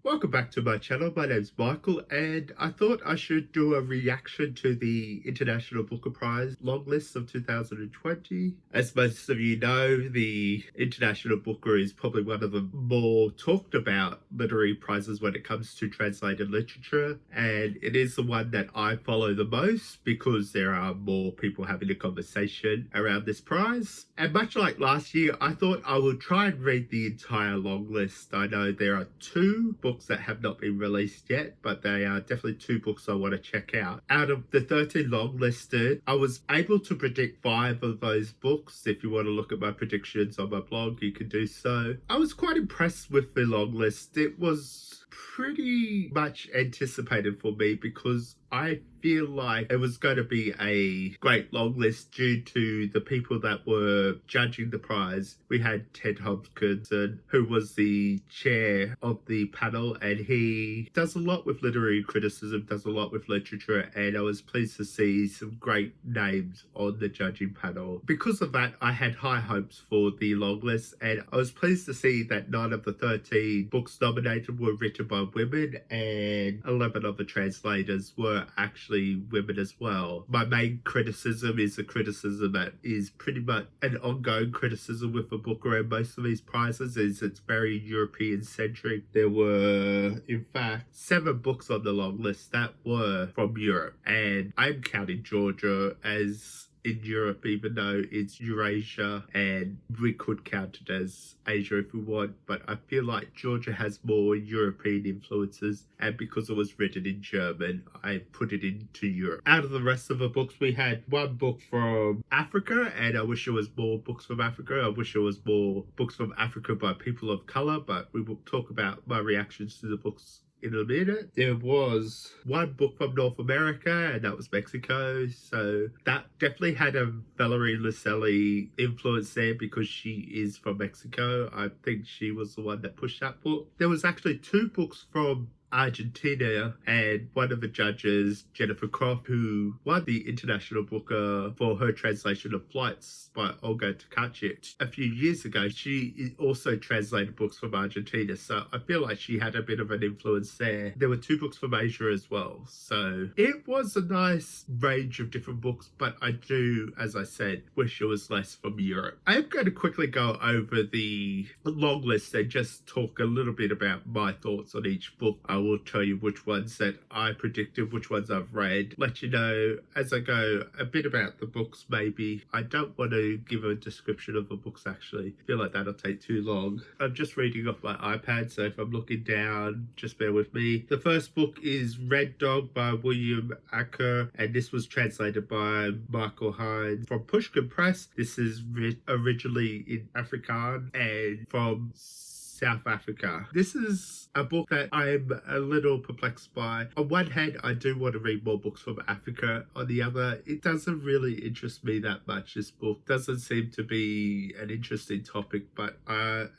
Welcome back to my channel. My name's Michael and I thought I should do a reaction to the International Booker Prize Longlist of 2020. As most of you know, the International Booker is probably one of the more talked about literary prizes when it comes to translated literature, and it is the one that I follow the most because there are more people having a conversation around this prize. And much like last year, I thought I would try and read the entire long list. I know there are two books that have not been released yet, but they are definitely two books I want to check out. Out of the 13 long listed, I was able to predict 5 of those books. If you want to look at my predictions on my blog, you can do so. I was quite impressed with the long list. It was pretty much anticipated for me because I feel like it was going to be a great long list due to the people that were judging the prize. We had Ted Hopkinson, who was the chair of the panel, and he does a lot with literary criticism, does a lot with literature, and I was pleased to see some great names on the judging panel. Because of that, I had high hopes for the long list, and I was pleased to see that 9 of the 13 books nominated were written by women, and 11 of the translators were actually women as well. My main criticism is a criticism that is pretty much an ongoing criticism with the book around most of these prizes, is it's very European centric. There were in fact 7 books on the long list that were from Europe, and I'm counting Georgia as in Europe, even though it's Eurasia, and we could count it as Asia if we want, but I feel like Georgia has more European influences, and because it was written in German, I put it into Europe. Out of the rest of the books, we had 1 book from Africa, and I wish there was more books from Africa. I wish there was more books from Africa by people of colour, but we will talk about my reactions to the books in a minute. There was 1 book from North America, and that was Mexico, so that definitely had a Valerie Lucelli influence there because she is from Mexico. I think she was the one that pushed that book. There was actually 2 books from Argentina, and one of the judges, Jennifer Croft, who won the International Booker for her translation of Flights by Olga Tokarczuk a few years ago. She also translated books from Argentina, so I feel like she had a bit of an influence there. There were 2 books from Asia as well, so it was a nice range of different books, but I do, as I said, wish it was less from Europe. I am going to quickly go over the long list and just talk a little bit about my thoughts on each book. I will tell you which ones that I predicted, which ones I've read, let you know as I go a bit about the books maybe. I don't want to give a description of the books actually. I feel like that'll take too long. I'm just reading off my iPad, so if I'm looking down, just bear with me. The first book is Red Dog by William Anker, and this was translated by Michael Heyns from Pushkin Press. This is originally in Afrikaans and from South Africa. This is a book that I'm a little perplexed by. On one hand, I do want to read more books from Africa. On the other, it doesn't really interest me that much. This book doesn't seem to be an interesting topic, but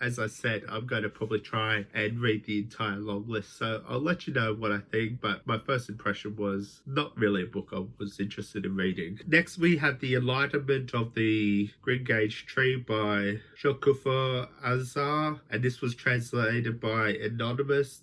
as I said, I'm going to probably try and read the entire long list, so I'll let you know what I think, but my first impression was not really a book I was interested in reading. Next, we have The Enlightenment of the Greengage Tree by Shokoofeh Azar, and this was translated by Anonymous.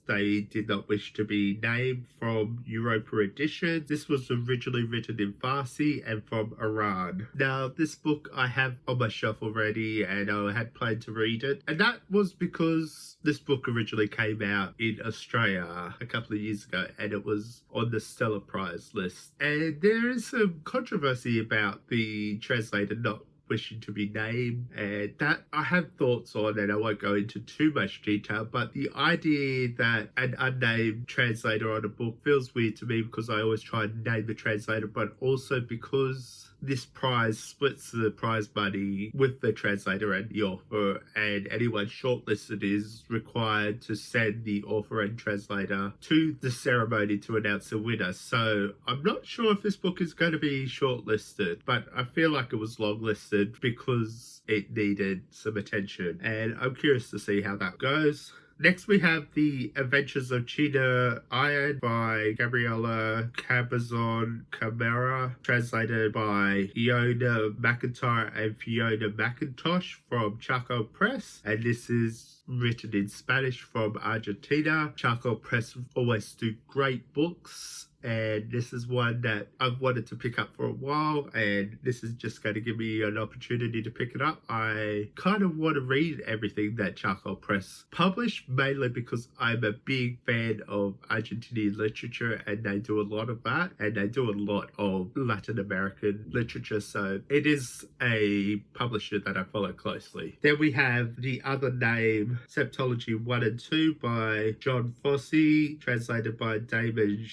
They did not wish to be named, from Europa edition. This was originally written in Farsi and from Iran. Now, this book I have on my shelf already, and I had planned to read it, and that was because this book originally came out in Australia a couple of years ago, and it was on the Stella Prize list. And there is some controversy about the translator not wishing to be named, and that I have thoughts on, and I won't go into too much detail, but the idea that an unnamed translator on a book feels weird to me because I always try and name the translator, but also because this prize splits the prize money with the translator and the author, and anyone shortlisted is required to send the author and translator to the ceremony to announce the winner. So I'm not sure if this book is going to be shortlisted, but I feel like it was longlisted because it needed some attention, and I'm curious to see how that goes. Next we have The Adventures of Cheetah Aya by Gabriela, Cabezón, Cámara, translated by Iona, Mackintyre and Fiona Mackintosh from Charco Press. And this is written in Spanish from Argentina. Charco Press always do great books, and this is one that I've wanted to pick up for a while, and this is just going to give me an opportunity to pick it up. I kind of want to read everything that Charco Press publish, mainly because I'm a big fan of Argentinian literature, and they do a lot of that, and they do a lot of Latin American literature, so it is a publisher that I follow closely. Then we have The Other Name, Septology 1 and 2 by John Fosse, translated by Damion,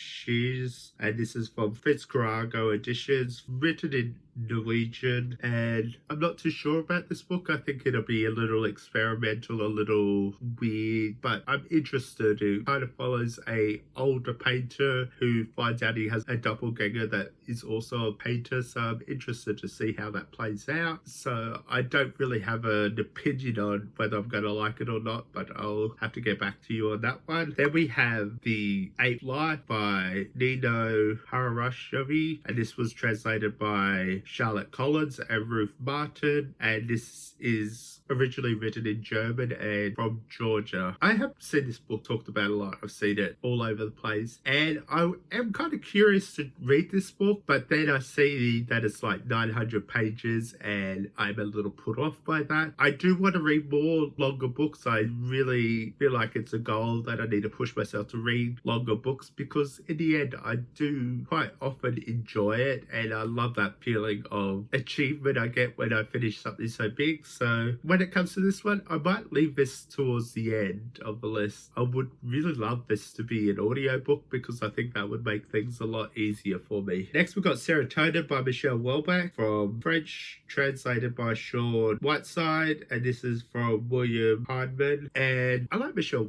and this is from Fitzcarraldo editions, written in Norwegian, and I'm not too sure about this book. I think it'll be a little experimental, a little weird, but I'm interested. It kind of follows a older painter who finds out he has a doppelganger that is also a painter, so I'm interested to see how that plays out. So I don't really have an opinion on whether I'm going to like it or not, but I'll have to get back to you on that one. Then we have The Eighth Life by Nino, Haratischvili, and this was translated by Charlotte Collins and Ruth Martin, and this is originally written in German and from Georgia. I have seen this book talked about a lot. I've seen it all over the place, and I am kind of curious to read this book, but then I see that it's like 900 pages and I'm a little put off by that. I do want to read more longer books. I really feel like it's a goal that I need to push myself to read longer books, because in the end I do quite often enjoy it, and I love that feeling of achievement I get when I finish something so big. So when it comes to this one, I might leave this towards the end of the list. I would really love this to be an audiobook, because I think that would make things a lot easier for me. Next we've got Serotonin by Michiel from French, translated by Sean Whiteside, and this is from William Hardman. And I like Michiel.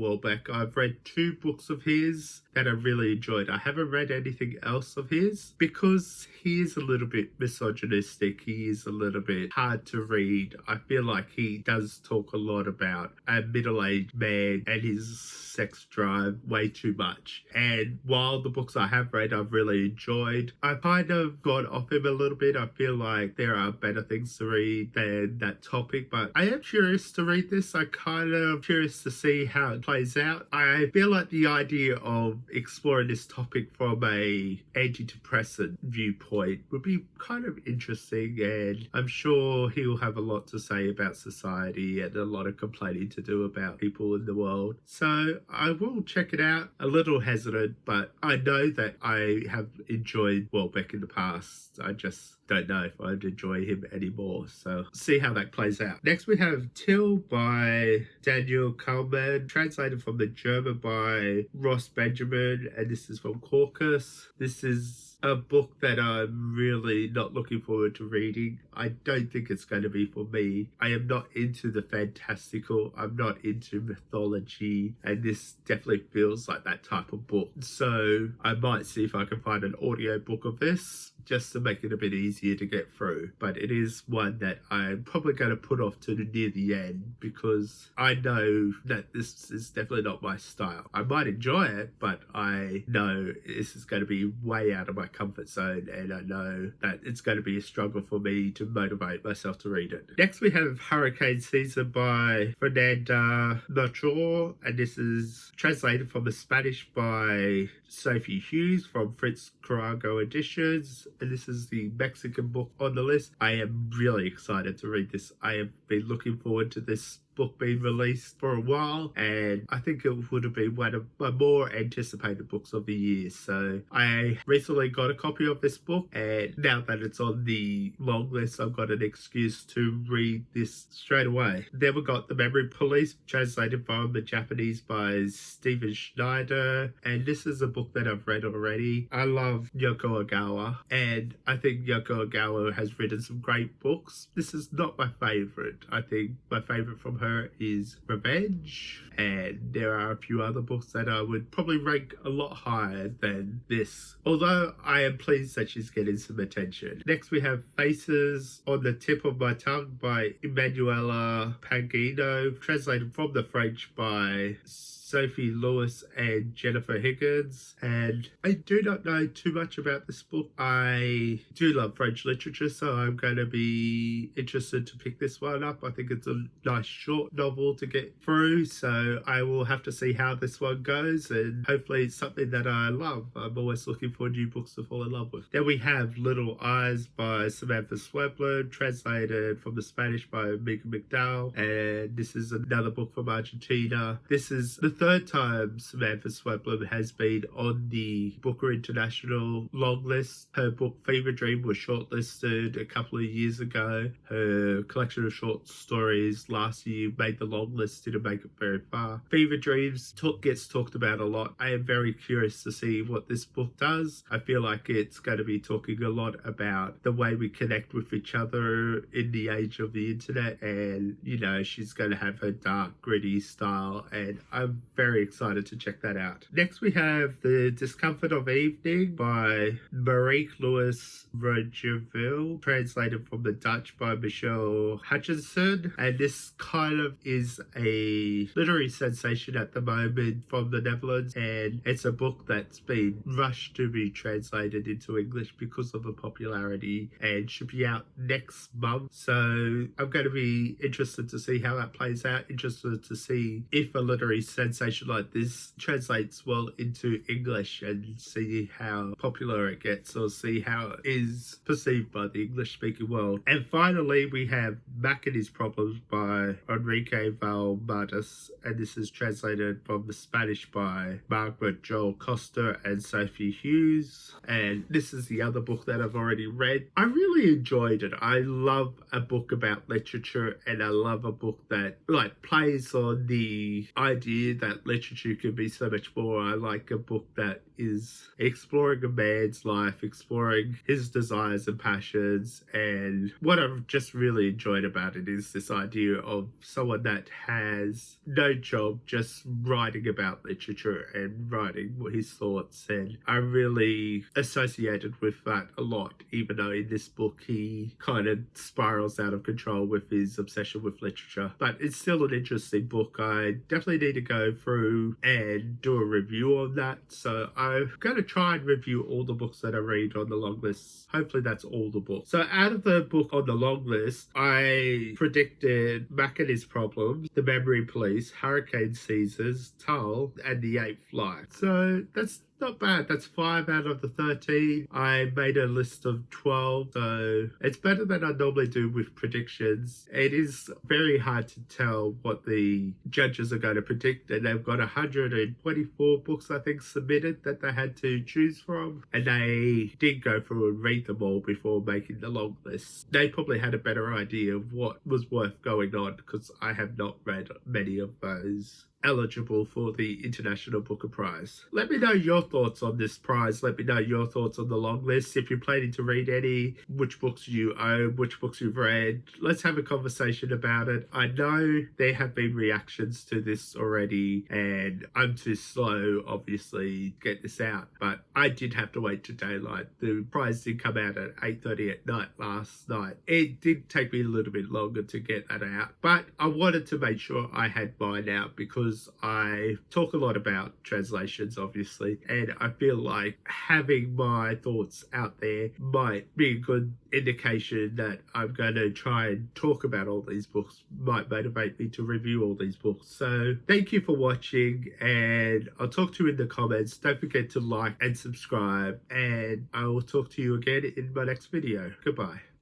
I've read 2 books of his that I really enjoyed. I haven't read anything else of his because he is a little bit misogynistic. He is a little bit hard to read. I feel like he does talk a lot about a middle-aged man and his sex drive way too much. And while the books I have read I've really enjoyed, I've kind of gone off him a little bit. I feel like there are better things to read than that topic, but I am curious to read this. I'm kind of curious to see how it plays out. I feel like the idea of exploring this topic from a antidepressant viewpoint would be kind of interesting, and I'm sure he'll have a lot to say about society and a lot of complaining to do about people in the world. So I will check it out. A little hesitant, but I know that I have enjoyed Welbeck in the past. I just don't know if I'd enjoy him anymore, so see how that plays out. Next we have Till by Daniel Kalman, translated from the German by Ross Benjamin, and this is from Caucus. This is a book that I'm really not looking forward to reading. I don't think it's going to be for me. I am not into the fantastical. I'm not into mythology, and this definitely feels like that type of book. So I might see if I can find an audio book of this just to make it a bit easier to get through. But it is one that I'm probably going to put off to near the end, because I know that this is definitely not my style. I might enjoy it, but I know this is going to be way out of my comfort zone, and I know that it's going to be a struggle for me to motivate myself to read it. Next we have Hurricane Season by Fernanda Melchor, and this is translated from the Spanish by Sophie Hughes from Fitzcarraldo editions, and this is the Mexican book on the list. I am really excited to read this. I have been looking forward to this book being released for a while, and I think it would have been one of my more anticipated books of the year. So I recently got a copy of this book, and now that it's on the long list, I've got an excuse to read this straight away. Then we got The Memory Police, translated from the Japanese by Stephen Schneider, and this is a book that I've read already. I love Yoko Ogawa, and I think Yoko Ogawa has written some great books. This is not my favorite. I think my favorite from her her is Revenge, and there are a few other books that I would probably rank a lot higher than this, although I am pleased that she's getting some attention. Next we have Faces on the Tip of My Tongue by Emanuela Pagino, translated from the French by Sophie Lewis and Jennifer Higgins. And I do not know too much about this book. I do love French literature, so I'm going to be interested to pick this one up. I think it's a nice short novel to get through, so I will have to see how this one goes, and hopefully it's something that I love. I'm always looking for new books to fall in love with. Then we have Little Eyes by Samantha Swebler, translated from the Spanish by Megan McDowell, and this is another book from Argentina. This is the third time Samantha Swebler has been on the Booker International Longlist. Her book Fever Dream was shortlisted a couple of years ago. Her collection of short stories last year made the longlist, didn't make it very far. Fever Dreams gets talked about a lot. I am very curious to see what this book does. I feel like it's going to be talking a lot about the way we connect with each other in the age of the internet, and you know, she's going to have her dark, gritty style, and I'm very excited to check that out. Next we have The Discomfort of Evening by Marieke Louis Roggeville, translated from the Dutch by Michiel Hutchinson, and this kind of is a literary sensation at the moment from the Netherlands, and it's a book that's been rushed to be translated into English because of the popularity, and should be out next month. So I'm going to be interested to see how that plays out, interested to see if a literary sensation like this translates well into English, and see how popular it gets, or see how it is perceived by the English speaking world. And finally we have Mac and His Problems by Enrique Valmadis, and this is translated from the Spanish by Margaret Joel Costa and Sophie Hughes, and this is the other book that I've already read. I really enjoyed it. I love a book about literature, and I love a book that plays on the idea that literature can be so much more. I like a book that is exploring a man's life, exploring his desires and passions, and what I've just really enjoyed about it is this idea of someone that has no job, just writing about literature and writing his thoughts, and I really associated with that a lot, even though in this book he kind of spirals out of control with his obsession with literature. But it's still an interesting book. I definitely need to go through and do a review on that, so I'm going to try and review all the books that I read on the long list. Hopefully that's all the books. So out of the book on the long list, I predicted Mac and His Problems, The Memory Police, Hurricane Caesars, Tull, and The Eighth Flight. So that's not bad. That's 5 out of the 13. I made a list of 12, so it's better than I normally do with predictions. It is very hard to tell what the judges are going to predict, and they've got 124 books, I think, submitted that they had to choose from, and they did go through and read them all before making the long list. They probably had a better idea of what was worth going on, because I have not read many of those eligible for the International Booker Prize. Let me know your thoughts on this prize. Let me know your thoughts on the long list. If you're planning to read any, which books you own, which books you've read. Let's have a conversation about it. I know there have been reactions to this already, and I'm too slow, obviously, to get this out, but I did have to wait to daylight. The prize did come out at 8:30 at night last night. It did take me a little bit longer to get that out, but I wanted to make sure I had mine out, because I talk a lot about translations, obviously, and I feel like having my thoughts out there might be a good indication that I'm going to try and talk about all these books, might motivate me to review all these books. So thank you for watching, and I'll talk to you in the comments. Don't forget to like and subscribe, and I will talk to you again in my next video. Goodbye.